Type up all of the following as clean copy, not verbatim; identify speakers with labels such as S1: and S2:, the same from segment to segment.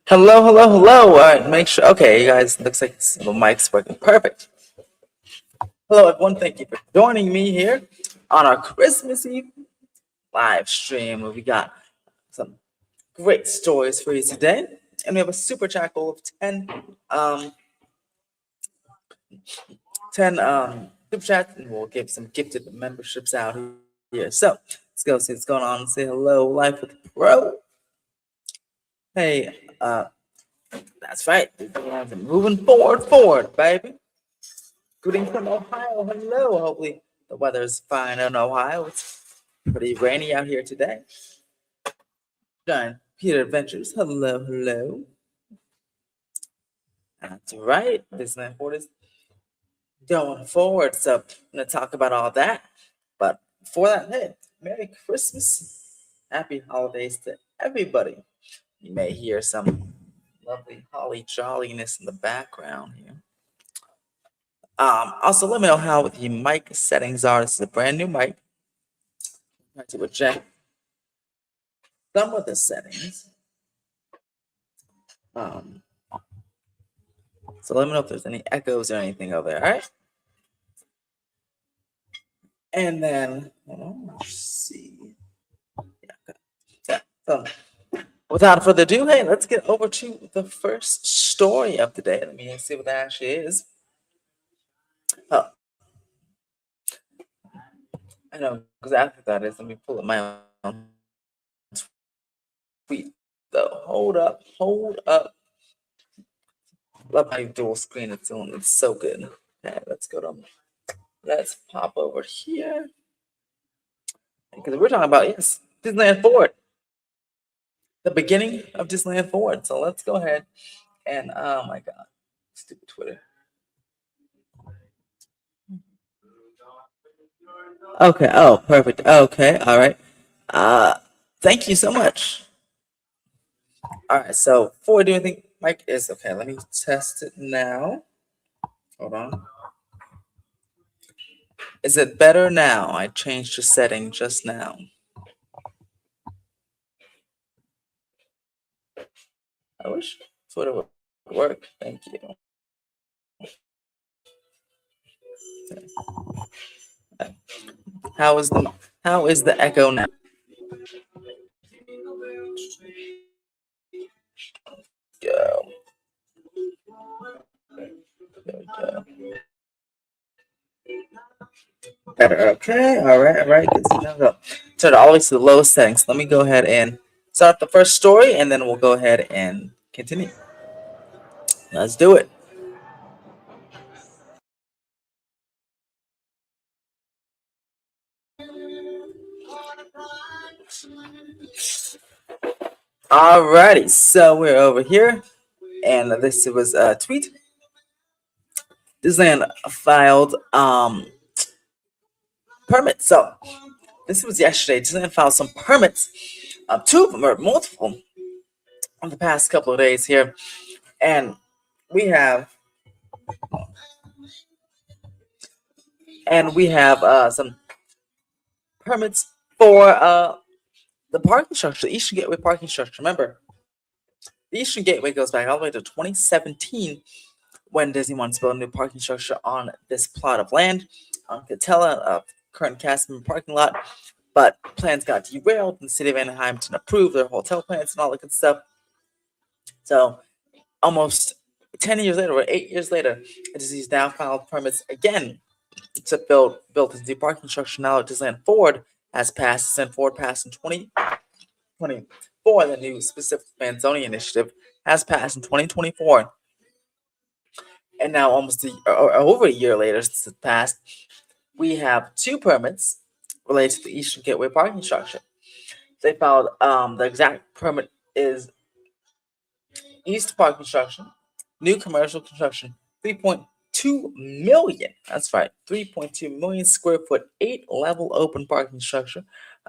S1: Hello, hello, hello. All right, make sure. Okay, you guys, looks like the mic's working perfect. Hello, everyone. Thank you for joining me here on our Christmas Eve live stream where we got some great stories for you today. And we have a super chat goal of 10, um, 10 super chats, and we'll give some gifted memberships out here. So let's go see what's going on. Say hello, Life with Pro. Hey, that's right. Moving forward, baby. Greetings from Ohio. Hello. Hopefully the weather's fine in Ohio. It's pretty rainy out here today. Giant Peter Adventures. Hello, hello. That's right. Disneyland Ford is going forward. So I'm gonna talk about all that. But before that, hey, Merry Christmas. Happy holidays to everybody. You may hear some lovely holly jolliness in the background here. Also, let me know how the mic settings are. This is a brand new mic. I have to adjust some of the settings. So let me know if there's any echoes or anything over there. All right. And then, hold on, let's see. Yeah. So, without further ado, hey, let's get over to the first story of the day. Let me see what that actually is. Oh, I know exactly what that is. Let me pull up my own tweet. So hold up. Love how you dual screen it's on. It's so good. Okay, let's pop over here. Because we're talking about, yes, Disneyland Forward. The beginning of Disneyland Forward. So let's go ahead and, oh my God, stupid Twitter. Okay. Oh, perfect. Okay. All right. Thank you so much. All right. So before we do anything, Mike is okay. Let me test it now. Hold on. Is it better now? I changed the setting just now. I wish Twitter would work. Thank you. How is the echo now? Go. There we go. Better. Okay. All right. All right. Good to know. Turn it always to the lowest settings. Let me go ahead and start the first story, and then we'll go ahead and continue. Let's do it. Alrighty. So we're over here, and this was a tweet. Disneyland filed permits. So this was yesterday. Disneyland filed some permits, two of them or multiple, in the past couple of days here, and we have some permits for the parking structure, the Eastern Gateway parking structure. Remember, the Eastern Gateway goes back all the way to 2017 when Disney wanted to build a new parking structure on this plot of land on Catella, a current cast member parking lot. But plans got derailed, and the city of Anaheim didn't approve their hotel plans and all that good stuff. So almost 10 years later, or 8 years later, Disney's now filed permits again to build this new parking structure. Now Disneyland Forward has passed. Disneyland Forward passed in 2024. The new specific plan zoning initiative has passed in 2024. And now almost over a year later since it passed, we have two permits related to the Eastern Gateway parking structure. They filed the exact permit is East Park construction, new commercial construction, 3.2 million. That's right, 3.2 million square foot, 8-level open parking structure.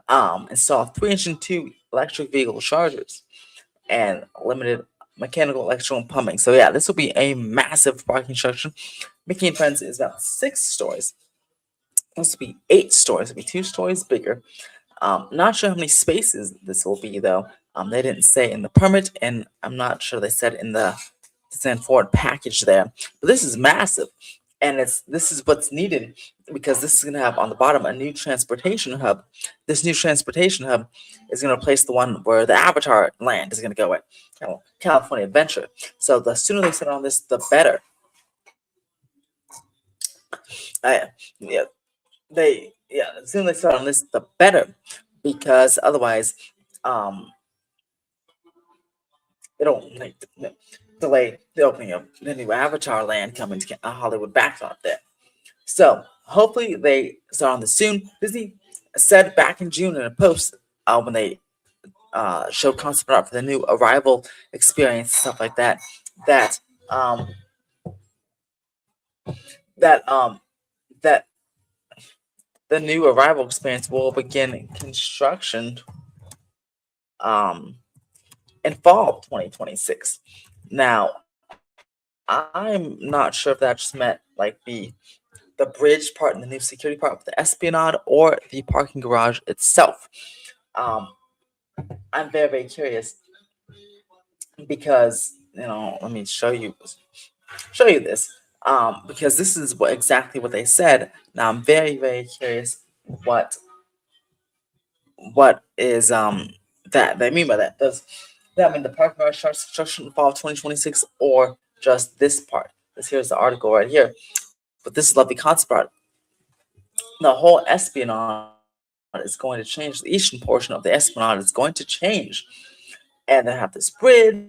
S1: Install 302 electric vehicle chargers and limited mechanical, electrical, and plumbing. So yeah, this will be a massive parking structure. Mickey and Friends is about 6 stories. This will be 8 stories. It'll be 2 stories bigger. Not sure how many spaces this will be though. They didn't say in the permit, and I'm not sure they said in the Disneyland Forward package there. But this is massive, and this is what's needed because this is going to have on the bottom a new transportation hub. This new transportation hub is going to replace the one where the Avatar land is going to go at California Adventure. So the sooner they set on this, the better. Yeah, the sooner they start on this, the better, because otherwise, um, it'll delay the opening of the new Avatar land coming to Hollywood backdrop there. So hopefully they start on this soon. Disney said back in June in a post when they showed concept art for the new Arrival experience, stuff like that, that um, that that the new Arrival experience will begin construction um, in fall of 2026. Now, I'm not sure if that just meant like the bridge part and the new security part with the Esplanade or the parking garage itself. Um, I'm very, very curious because let me show you this because this is exactly what they said. Now I'm very, very curious what is that they mean by that. Does that mean the parking garage starts construction in fall of 2026 or just this part? This here's the article right here. But this is lovely concept art. The whole Esplanade is going to change. The eastern portion of the Esplanade is going to change. And they have this bridge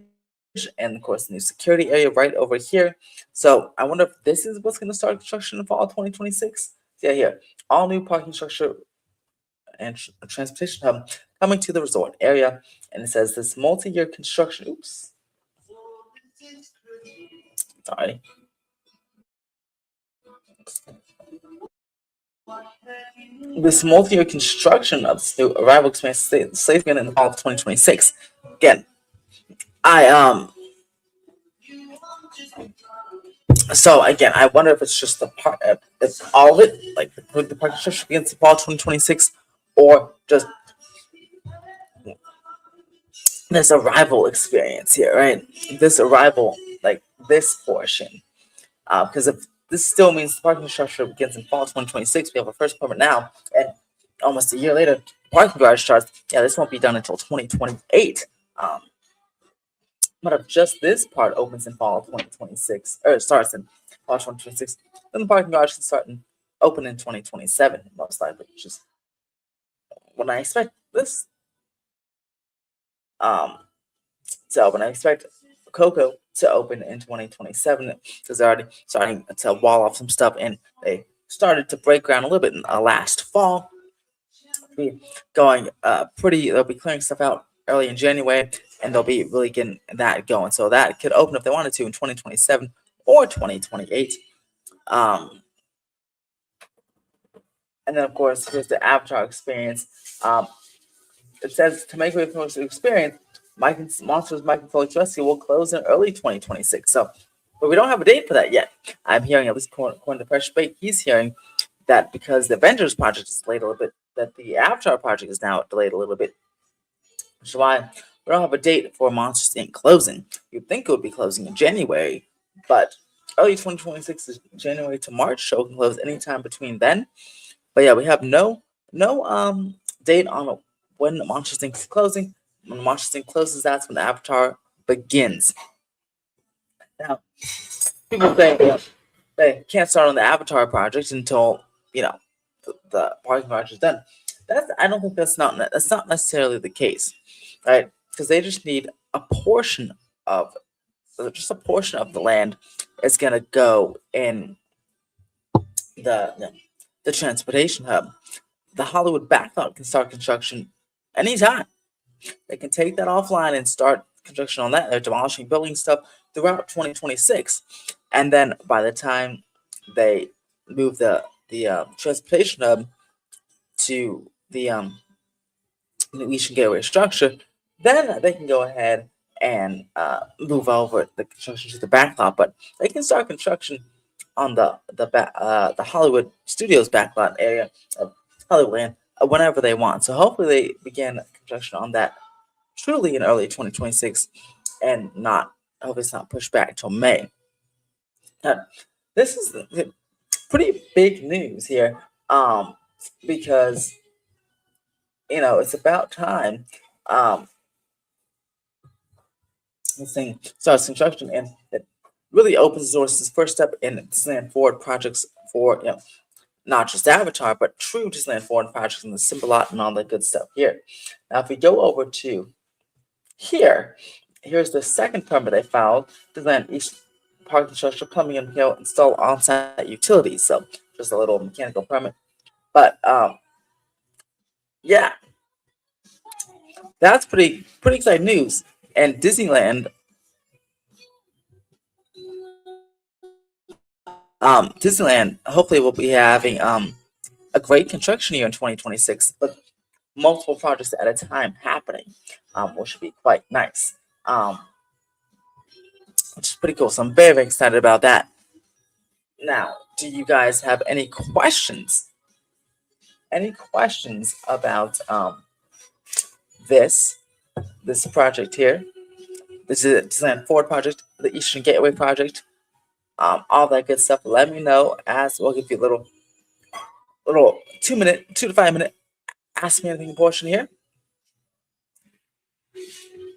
S1: and, of course, the new security area right over here. So I wonder if this is what's going to start construction in fall 2026. Yeah, here. All new parking structure and transportation hub coming to the resort area. And it says this multi-year construction. Oops. Sorry. This multi-year construction of this new Arrival experience slates again in the fall of 2026. Again, I so again, I wonder if it's just the part, if all of it, like the park construction begins in fall 2026, or just this Arrival experience here, right? This Arrival, like this portion, because if this still means the parking structure begins in fall 2026, we have our first permit now, and almost a year later, parking garage starts. Yeah, this won't be done until 2028. But if just this part opens in fall of 2026, or starts in fall 2026, then the parking garage can start and open in 2027, most likely, which is when I expect this. Um, so when I expect Coco to open in 2027, because they're already starting to wall off some stuff, and they started to break ground a little bit in last fall. Be going they'll be clearing stuff out early in January, and they'll be really getting that going. So that could open if they wanted to in 2027 or 2028. And then, of course, here's the Avatar experience. It says to make way for the experience, Monsters Mike and Felix Rescue will close in early 2026. So, but we don't have a date for that yet. I'm hearing, at least according to Pressure Bait, he's hearing that because the Avengers project is delayed a little bit, that the Avatar project is now delayed a little bit. Which is why we don't have a date for Monsters Inc. closing. You'd think it would be closing in January, but early 2026 is January to March. Show can close anytime between then. But yeah, we have no date on when Monsters Inc. is closing. When Monsters Inc. closes, that's when the Avatar begins. Now, people say they can't start on the Avatar project until the parking garage is done. I don't think that's not necessarily the case, right? Because they just need a portion of the land is gonna go in the transportation hub. The Hollywood backlot can start construction anytime. They can take that offline and start construction on that. They're demolishing building stuff throughout 2026, and then by the time they move the transportation hub to the new Eastern Gateway structure, then they can go ahead and move over the construction to the backlot. But they can start construction on the Hollywood Studios backlot area of Hollywoodland whenever they want. So hopefully they begin construction on that truly in early 2026 and not, hope it's not pushed back till May. Now, this is pretty big news here, because it's about time. Um, this thing starts construction, and it really opens the doors. This first step in Disneyland Forward projects for not just Avatar, but true Disneyland Forward projects and the Symbolot and all that good stuff here. Now, if we go over to here, here's the second permit I filed. Disneyland East parking structure, plumbing, and install on-site utilities. So just a little mechanical permit, but yeah, that's pretty exciting news. And Disneyland hopefully will be having a great construction year in 2026, but multiple projects at a time happening, which should be quite nice. Which is pretty cool. So I'm very excited about that. Now, do you guys have any questions? Any questions about this this project here? This is a Disneyland Forward project, the Eastern Gateway project, all that good stuff. Let me know. As we'll give you a little 2 to 5 minute ask me anything portion here.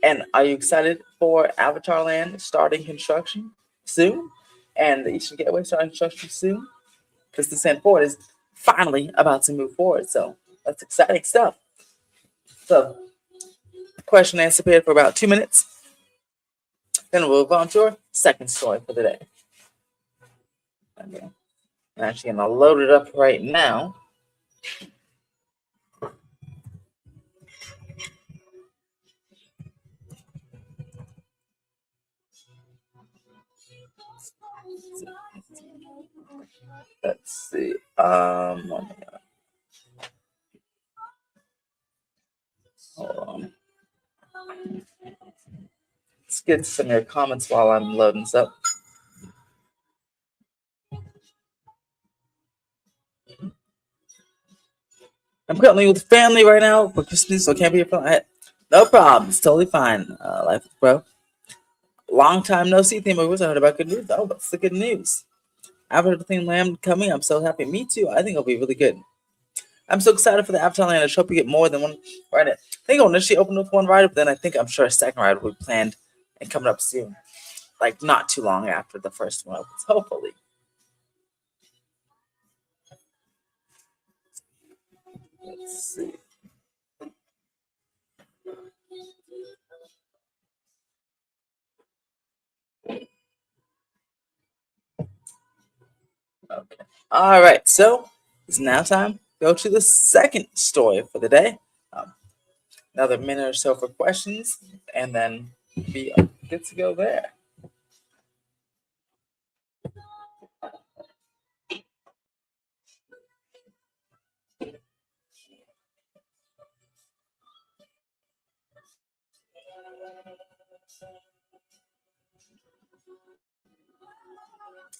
S1: And are you excited for Avatar Land starting construction soon, and the Eastern Gateway starting construction soon? Because the Sand Forward is finally about to move forward. So that's exciting stuff. So, question and answer period for about 2 minutes. Then we'll move on to our second story for the day. Okay. I'm actually going to load it up right now. Let's see. Hold on. Let's get some of your comments while I'm loading this up. I'm currently with family right now for Christmas, so I can't be here for that. No problem. It's totally fine. Life, bro. Long time no see, theme movers. I heard about good news. Oh, what's the good news? Avatar the Theme Land coming. I'm so happy. Me too. I think it'll be really good. I'm so excited for the Avatar Land. I hope we get more than one ride. I think I'll initially open with one ride, but then I'm sure a second ride will be planned and coming up soon. Like not too long after the first one opens, hopefully. Let's see. Okay. All right. So it's now time to go to the second story for the day. Um, another minute or so for questions, and then be good to go there.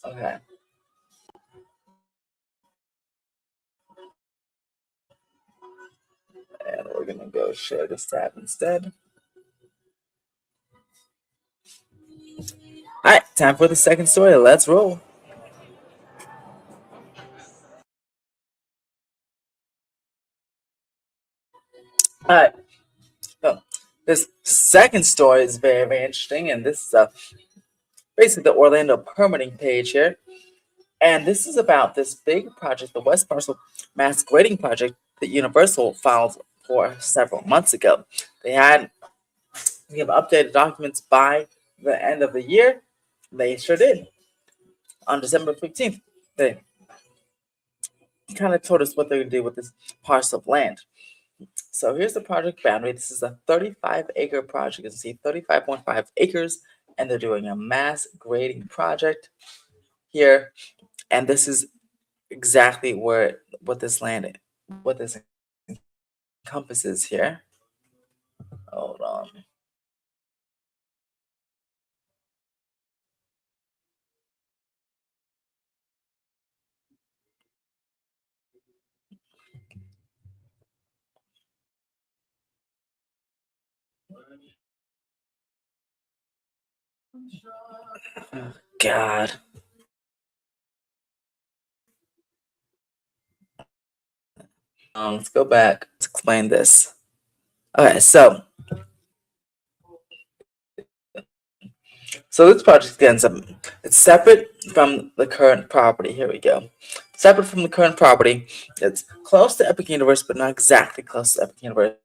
S1: Okay. And we're gonna go share this tab instead. All right, time for the second story. Let's roll. All right. So this second story is very interesting, and this is basically the Orlando permitting page here. And this is about this big project, the West Parcel Mass Grading Project that Universal filed for several months ago. They had to give updated documents by the end of the year. They sure did. On December 15th, they kind of told us what they're going to do with this parcel of land. So here's the project boundary. This is a 35-acre project. You can see 35.5 acres, and they're doing a mass grading project here. And this is exactly what this land, what this encompasses here. Hold on. God. Let's go back. Let's explain this. Okay, so this project again, it's separate from the current property. Here we go. Separate from the current property. It's close to Epic Universe, but not exactly close to Epic Universe.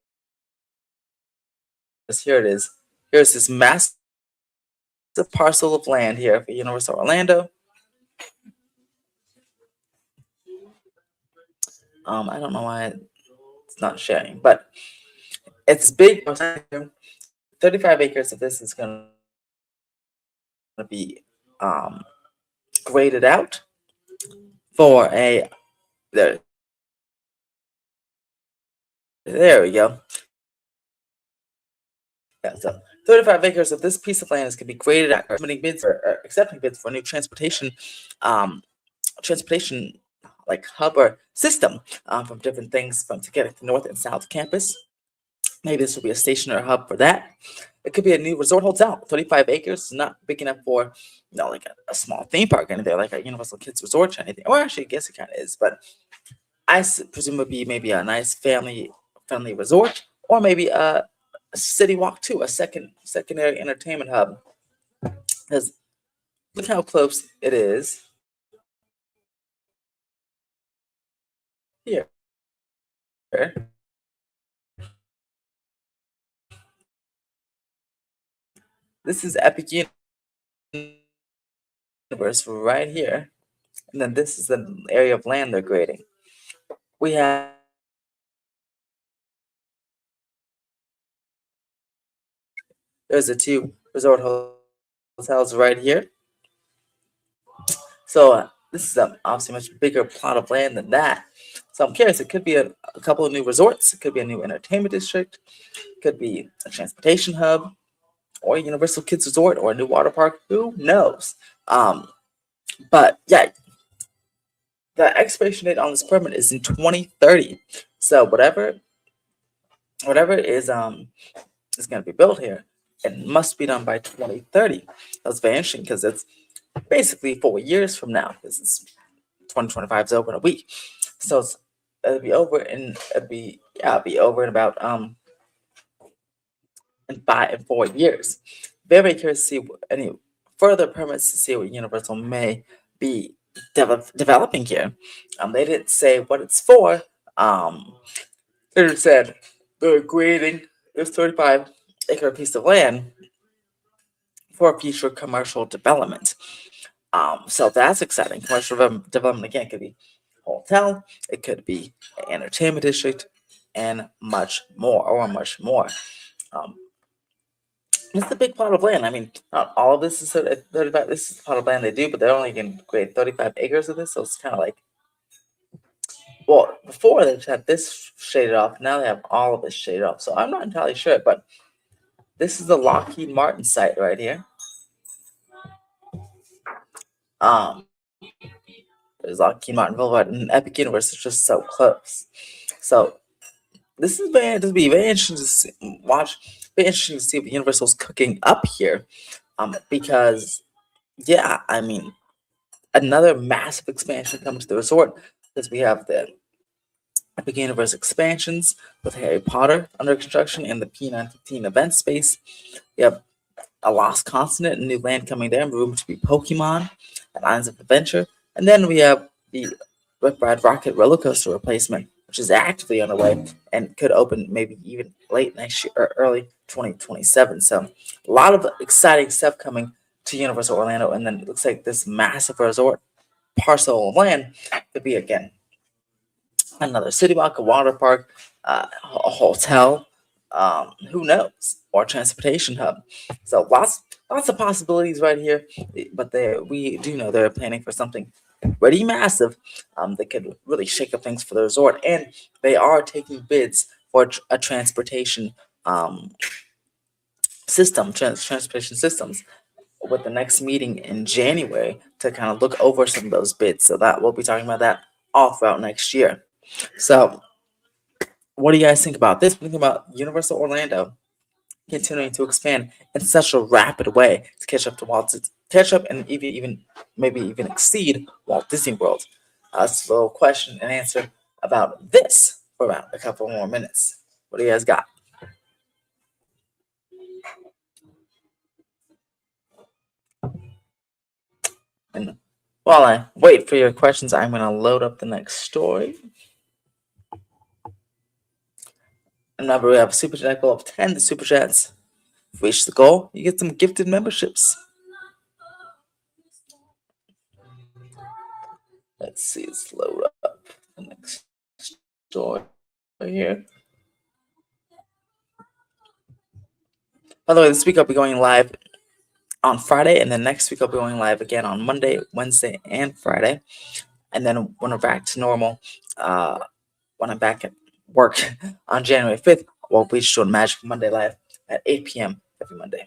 S1: Here it is. Here's this massive parcel of land here for Universal Orlando. I don't know why it's not sharing, but it's big. 35 acres of this is going to be graded out for a there. There we go. Yeah, so 35 acres of this piece of land is going to be graded out, submitting bids or accepting bids for a new um, transportation like hub or system from different things from to get it to North and South Campus. Maybe this will be a station or a hub for that. It could be a new resort hotel. 35 acres is not big enough for, like a small theme park or anything, like a Universal Kids Resort or anything. Or actually, I guess it kind of is, but presume it would be maybe a nice family-friendly resort, or maybe a city walk too, a secondary entertainment hub. Because look how close it is here. This is Epic Universe right here, and then this is the area of land they're grading. We have there's the two resort hotels right here. So this is obviously a much bigger plot of land than that. So I'm curious. It could be a couple of new resorts. It could be a new entertainment district. It could be a transportation hub, or a Universal Kids Resort, or a new water park. Who knows? But yeah, the expiration date on this permit is in 2030. So whatever is going to be built here, it must be done by 2030. That's very interesting because it's basically 4 years from now. This is 2025 is over in a week, so it'll be over it'll be over in about in 4 years. Very curious to see any further permits to see what Universal may be developing here. They didn't say what it's for. They just said they're grading this 35-acre piece of land for future commercial development. So that's exciting. Commercial development again could be hotel, it could be an entertainment district, and much more. Um, it's a big plot of land. I mean, not all of this is 35. This is the plot of land they do, but they're only going to create 35 acres of this, so it's kind of like, well, before they had this shaded off, now they have all of this shaded off. So I'm not entirely sure, but this is the Lockheed Martin site right here. Um, there's Lockheed Martin Boulevard, and Epic Universe is just so close. So this will be very interesting to watch. Very interesting to see what Universal's cooking up here, because yeah, I mean, another massive expansion coming to the resort, because we have the Epic Universe expansions with Harry Potter under construction and the P915 event space. We have a lost continent and new land coming there, room to be Pokemon and Islands of Adventure. And then we have the Rip Ride Rocket roller coaster replacement, which is actively underway and could open maybe even late next year or early 2027. So a lot of exciting stuff coming to Universal Orlando. And then it looks like this massive resort parcel of land could be, again, another city walk, a water park, a hotel, who knows, or transportation hub. So lots of possibilities right here. But we do know they're planning for something pretty massive. That could really shake up things for the resort, and they are taking bids for a transportation transportation systems, with the next meeting in January to kind of look over some of those bids. So that we'll be talking about that all throughout next year. So what do you guys think about this? Think about Universal Orlando continuing to expand in such a rapid way to catch up and even maybe even exceed Walt Disney World. It's a little question and answer about this for about a couple more minutes. What do you guys got? And while I wait for your questions, I'm going to load up the next story. Remember, we have a super chat goal of 10 super chats. If we reach the goal, you get some gifted memberships. Let's see, let's load up the next story here. By the way, this week I'll be going live on Friday, and then next week I'll be going live again on Monday, Wednesday, and Friday. And then when we're back to normal, when I'm back at work on January 5th, we'll be doing Magic Monday Live at 8 p.m. every Monday.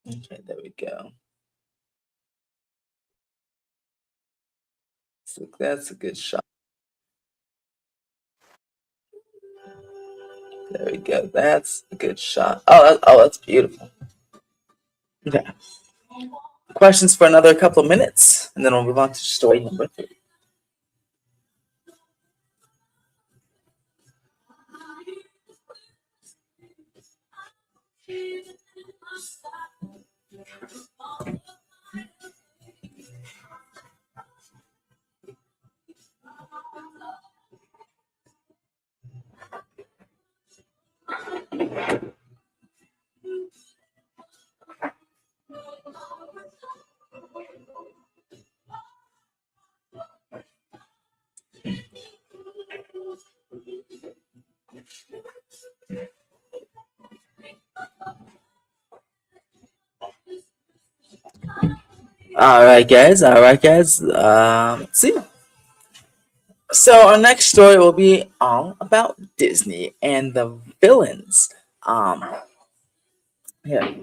S1: Okay, there we go. So that's a good shot. There we go. That's a good shot. Oh, that's beautiful. Okay. Questions for another couple of minutes, and then we'll move on to story number 3. All right, guys. Let's see. So our next story will be all about Disney and the villains. Um, yeah,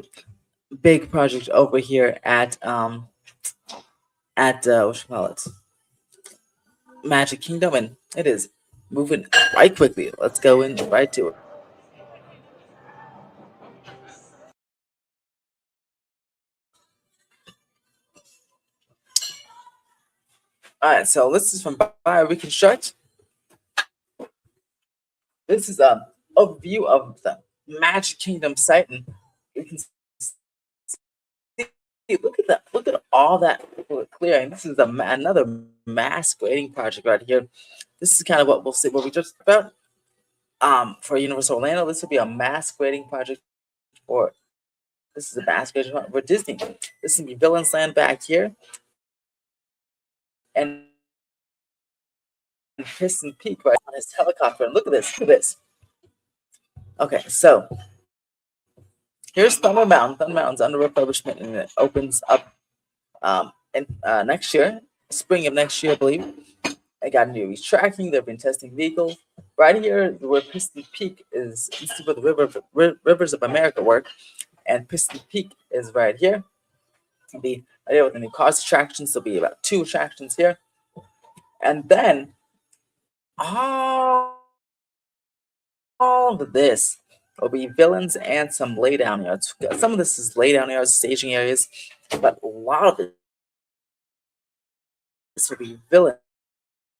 S1: big project over here at what you call it, Magic Kingdom, and it is moving right quickly. Let's go in right to it. All right, so this is from Bio Reconstruct. This is a overview of the Magic Kingdom site, and you can see, look at all that clearing. This is another mass grading project right here. This is kind of what we'll see. What we just about for Universal Orlando, this will be a mass grading project for. This is a mass grading project for Disney. This will be Villains Land back here, and Piston Peak right on his helicopter. And look at this. Look at this. Okay, so here's Thunder Mountain. Thunder Mountain's under refurbishment, and it opens up in next year, spring of next year, I believe. I got new tracking. They've been testing vehicles. Right here, where Piston Peak is, this is where the Rivers of America work, and Piston Peak is right here. It'll be right here with the new cars attractions. There'll be about 2 attractions here, and then all of this will be villains and some laydown yards. Some of this is laydown yards, staging areas, but a lot of it, this will be villains.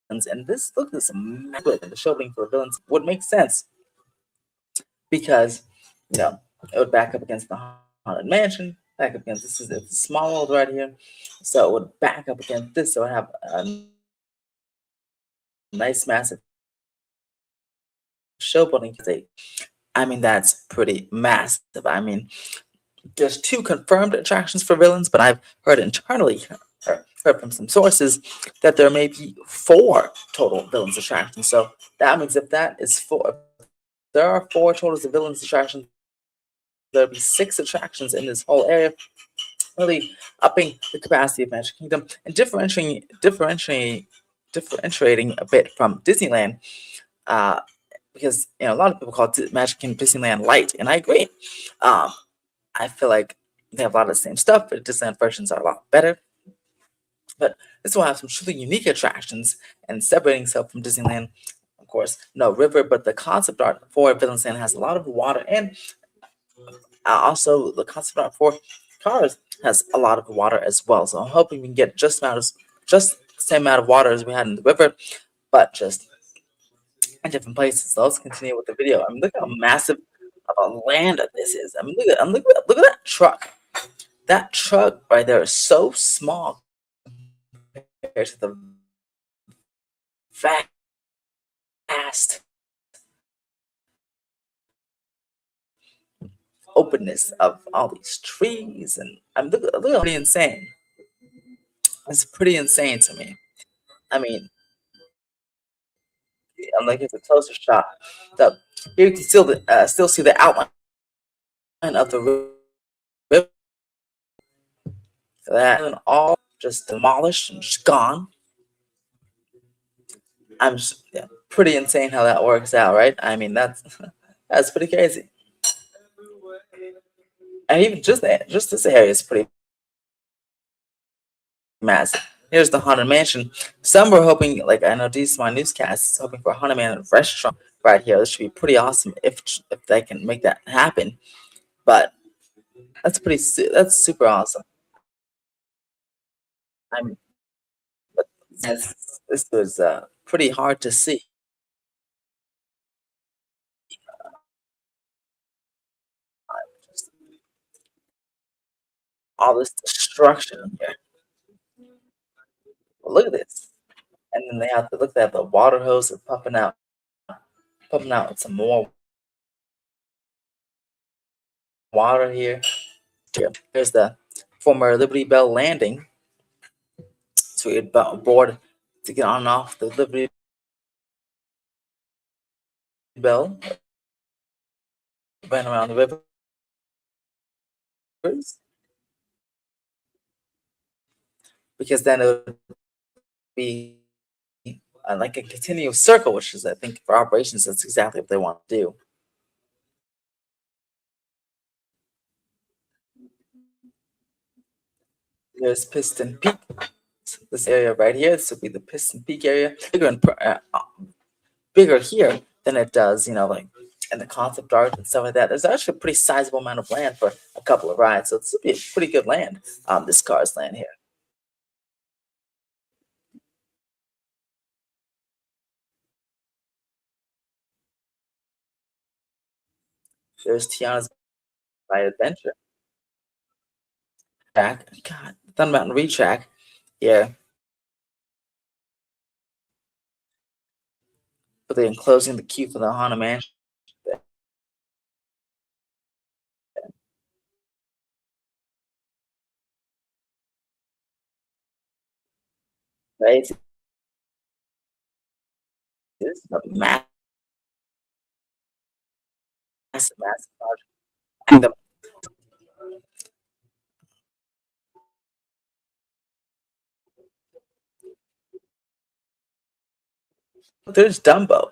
S1: And this, look at this, the shelving for villains would make sense because, it would back up against the Haunted Mansion, back up against, this is a small world right here, so it would back up against this, so it would have a nice massive show building. I mean, that's pretty massive. I mean, there's 2 confirmed attractions for villains, but I've heard internally, heard from some sources, that there may be 4 total villains attractions. So that means if that is 4, there are 4 totals of villains attractions, there'll be 6 attractions in this whole area, really upping the capacity of Magic Kingdom and differentiating a bit from Disneyland. Because a lot of people call Magic Kingdom Disneyland light, and I agree. I feel like they have a lot of the same stuff, but Disneyland versions are a lot better. But this will have some truly unique attractions and separating itself from Disneyland. I'm course, no river, but the concept art for Villian has a lot of water, and also the concept art for cars has a lot of water as well. So I'm hoping we can get just the same amount of water as we had in the river, but just in different places. So let's continue with the video. I mean, look how massive of a land this is. I mean, look at that truck. That truck right there is so small compared to the vast openness of all these trees. And I mean, look pretty insane. It's pretty insane to me. I mean, I'm like, it's a closer shot. So here you can still see the outline of the river. That and all just demolished and just gone. I'm just, yeah, pretty insane how that works out, right? I mean, that's that's pretty crazy. And even just this area is pretty massive. Here's the Haunted Mansion. Some were hoping, like I know these my newscast is hoping for a Haunted Man restaurant right here. This should be pretty awesome if they can make that happen. But that's super awesome. I mean, but this was pretty hard to see. Just all this destruction here. But look at this. And then they have to look at the water hose are pumping out some more water here. Here's the former Liberty Bell landing. So we board to get on and off the Liberty Bell, ran around the rivers, because then it would be like a continuous circle, which is, I think, for operations, that's exactly what they want to do. There's Piston Peak, this area right here. This would be the Piston Peak area, bigger here than it does, like in the concept art and stuff like that. There's actually a pretty sizable amount of land for a couple of rides, so it's be a pretty good land. This car's land here. There's Tiana's Light Adventure track. God, Thunder Mountain Retrack. Yeah, but they're enclosing the queue for the Haunted Mansion. Right? This is a massive project. And there's Dumbo.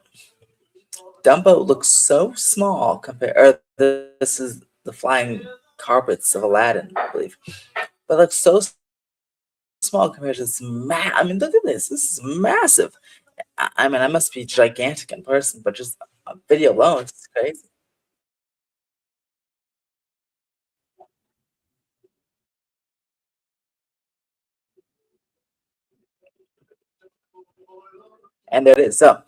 S1: Dumbo looks so small compared. Or this is the flying carpets of Aladdin, I believe. But looks so small compared to this. I mean, look at this. This is massive. I mean, I must be gigantic in person, but just a video alone, it's crazy. And there it is. So,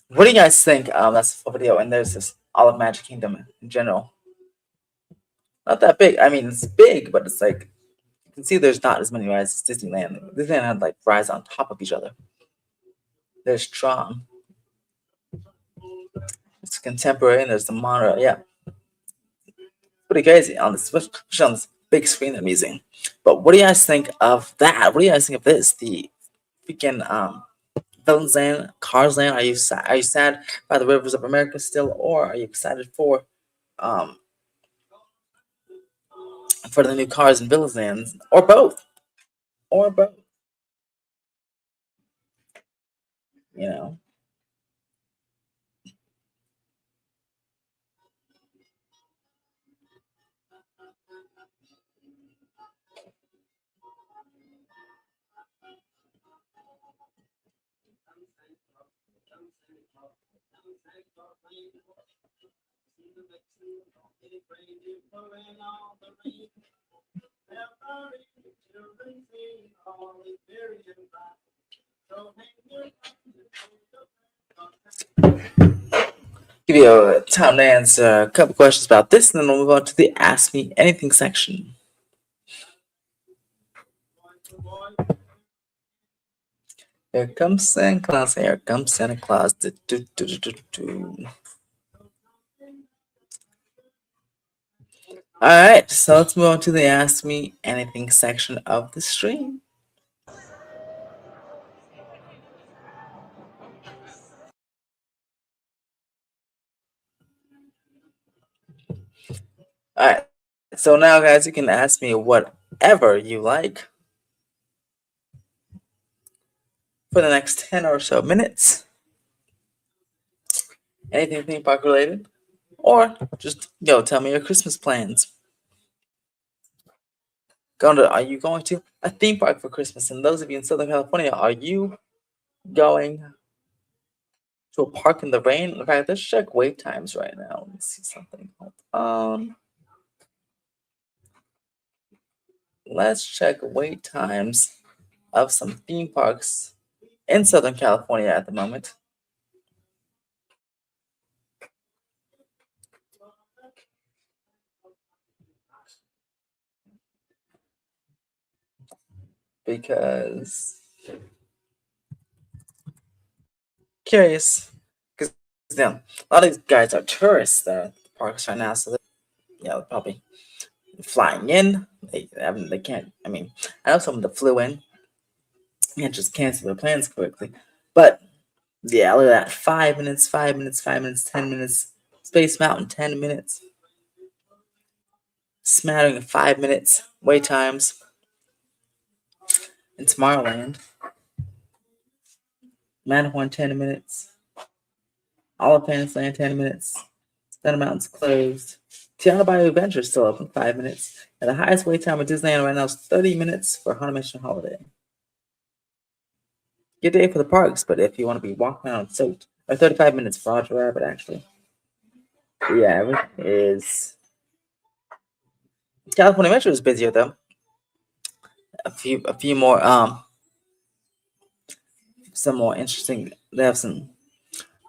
S1: what do you guys think? That's the full video, and there's this all of Magic Kingdom in general. Not that big. I mean, it's big, but it's like you can see there's not as many rides as Disneyland. Disneyland had like rides on top of each other. There's Tron. It's contemporary, and there's the monorail. Yeah, pretty crazy on this, especially on this big screen I'm using. But what do you guys think of that? What do you guys think of this? The freaking Villains Land, Cars Land. Are you sad by the rivers of America still, or are you excited um for the new cars and Villains Land, or both, or both? You know. Give you time to answer a couple questions about this, and then we'll move on to the Ask Me Anything section. Here comes Santa Claus. Here comes Santa Claus. Do, do, do, do, do, do. All right, so let's move on to the Ask Me Anything section of the stream. All right, so now, guys, you can ask me whatever you like for the next 10 or so minutes. Anything theme park related, or just tell me your Christmas plans. Are you going to a theme park for Christmas? And those of you in Southern California, are you going to a park in the rain? In fact, let's check wait times right now. Let me see something. Hold on. Let's check wait times of some theme parks in Southern California at the moment. Because curious, because a lot of these guys are tourists that are at the parks right now, so they're probably flying in. They can't. I mean, I know someone that flew in and just cancel their plans quickly, but yeah, look at that. 5 minutes, 5 minutes, 5 minutes, 10 minutes. Space Mountain, 10 minutes. Smattering of 5 minutes. Wait times. In Tomorrowland. Matterhorn, 10 minutes. All of Fantasyland, 10 minutes. Thunder Mountain's closed. Tiana Bayou Adventure is still open, 5 minutes. And the highest wait time at Disneyland right now is 30 minutes for Haunted Mansion Holiday. Good day for the parks, but if you want to be walking around soaked, or 35 minutes for Roger Rabbit, actually. Yeah, everything is. California Metro is busier though. A few more some more interesting. They have some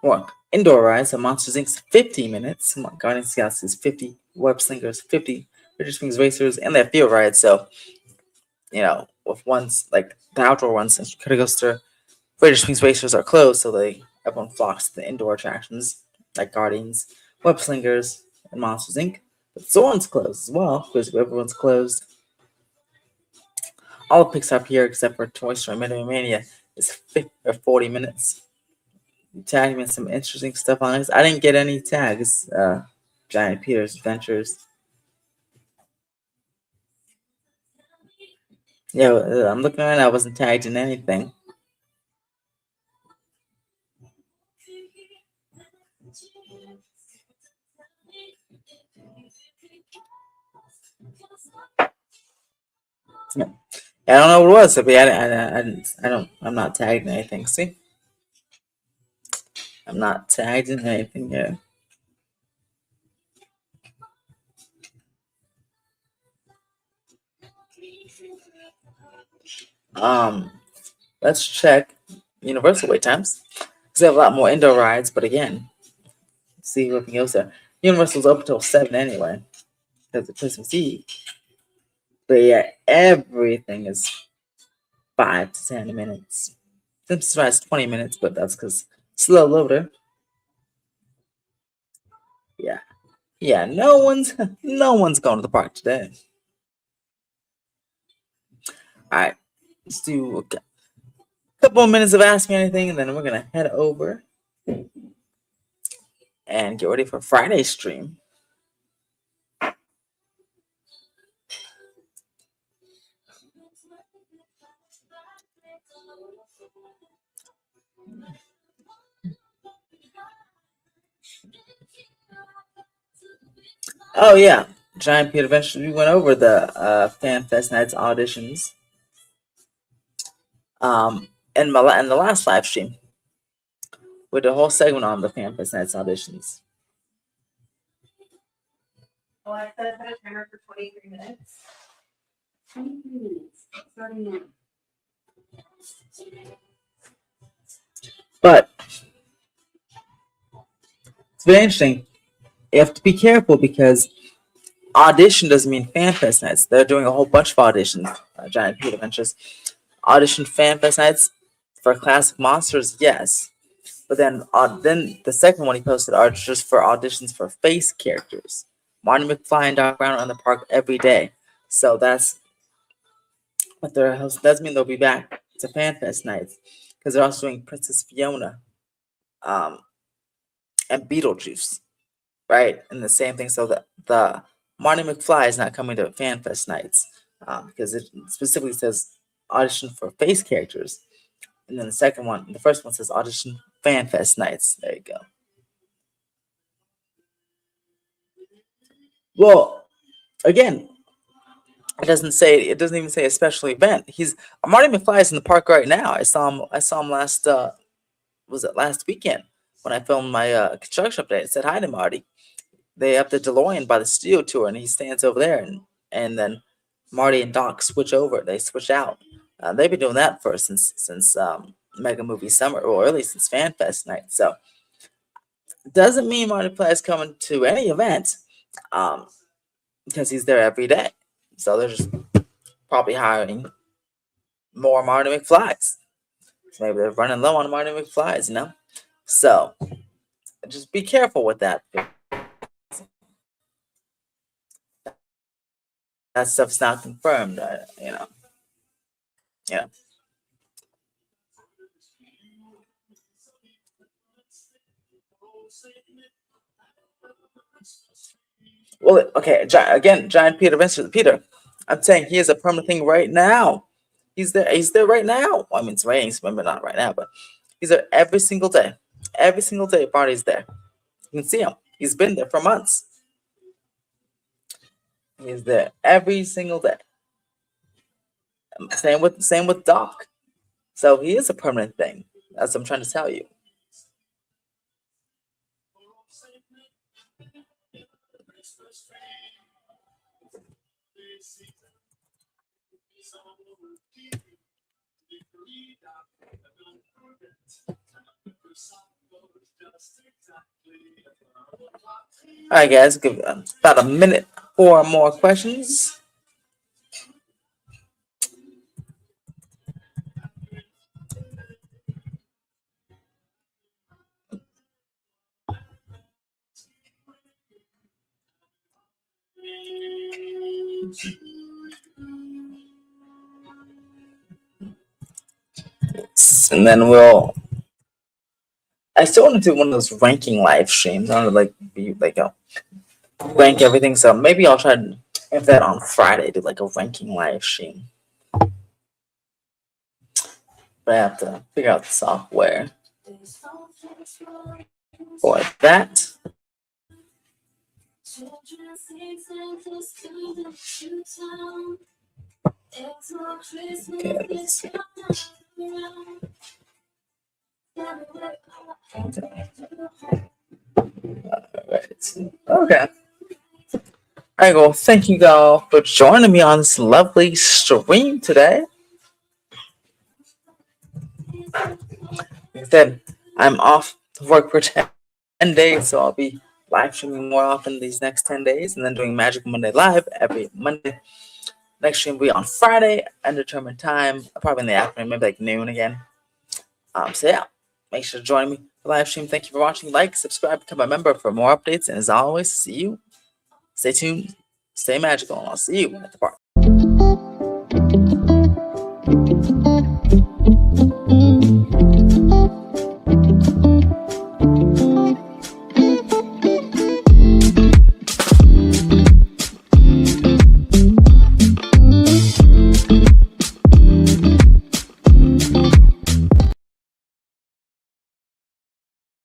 S1: more indoor rides. So Monsters Inc.'s 50 minutes. Guardians of the Galaxy is 50. Web Slingers 50. British Springs Racers, and they have field rides. So with ones like the outdoor ones, since Critter Coaster, British Springs Racers are closed, so everyone flocks to the indoor attractions like Guardians, Web Slingers, and Monsters Inc. But Zorn's closed as well because everyone's closed. All the Pixar Pier except for Toy Story Midway Mania is 50 or 40 minutes. You tagged me some interesting stuff on this. I didn't get any tags. Giant Peter's Adventures. Yeah, I'm looking around. I wasn't tagged in anything. Yeah. I don't know what it was. I'm not tagged in anything. See, I'm not tagged in anything here. Let's check Universal wait times because they have a lot more indoor rides. But again, see everything else there. Universal's open till 7 anyway because of Christmas Eve. But yeah, everything is 5 to 10 minutes. Simpsons ride's 20 minutes, but that's because slow loader. Yeah. No one's going to the park today. All right, let's do a couple of minutes of Ask Me Anything, and then we're gonna head over and get ready for Friday's stream. Oh yeah, Giant Peter Adventure. We went over the Fan Fest Nights auditions. In the last live stream, with the whole segment on the Fan Fest Nights auditions.
S2: Well, I set a timer for 23 minutes.
S1: But it's very interesting. You have to be careful because audition doesn't mean fan fest nights. They're doing a whole bunch of auditions. Giant Peter Adventures audition fan fest nights for classic monsters, yes. But then the second one he posted are just for auditions for face characters. Marty McFly and Doc Brown are in the park every day. So that's what they're doesn't mean they'll be back to fan fest nights. Because they're also doing Princess Fiona um, and Beetlejuice. Right? And the same thing. So the Marty McFly is not coming to fan fest nights. Because it specifically says audition for face characters. And then the first one says audition fan fest nights. There you go. Well, again, it doesn't even say a special event. He's Marty McFly is in the park right now. I saw him last was it last weekend when I filmed my construction update. I said hi to Marty. They have the DeLorean by the studio tour, and he stands over there, and then Marty and Doc switch over. They switch out. They've been doing that for since Mega Movie Summer, or early since Fan Fest night. So doesn't mean Marty McFly is coming to any event, because he's there every day. So they're just probably hiring more Marty McFlys. So maybe they're running low on Marty McFlys, So just be careful with that. That stuff's not confirmed, Yeah. Well, okay. Giant Peter Vincent Peter. I'm saying he is a permanent thing right now. He's there. He's there right now. Well, I mean, it's raining, so maybe not right now, but he's there every single day. Every single day, Barney's there. You can see him. He's been there for months. He's there every single day. Same with Doc. So he is a permanent thing. That's what I'm trying to tell you. All right, guys. Give about a minute for more questions. And then I still want to do one of those ranking live streams. I want to be rank everything. So maybe I'll try to if that on Friday, do like a ranking live stream. But I have to figure out the software for that. Okay, let's see. Okay. All right, well, thank you all for joining me on this lovely stream today. Like I said, I'm off to work for 10 days, so I'll be live streaming more often these next 10 days, and then doing Magic Monday Live every Monday. Next stream will be on Friday, undetermined time, probably in the afternoon, maybe like noon again. So yeah, make sure to join me for live stream. Thank you for watching. Like, subscribe, become a member for more updates. And as always, see you. Stay tuned, stay magical, and I'll see you at the park.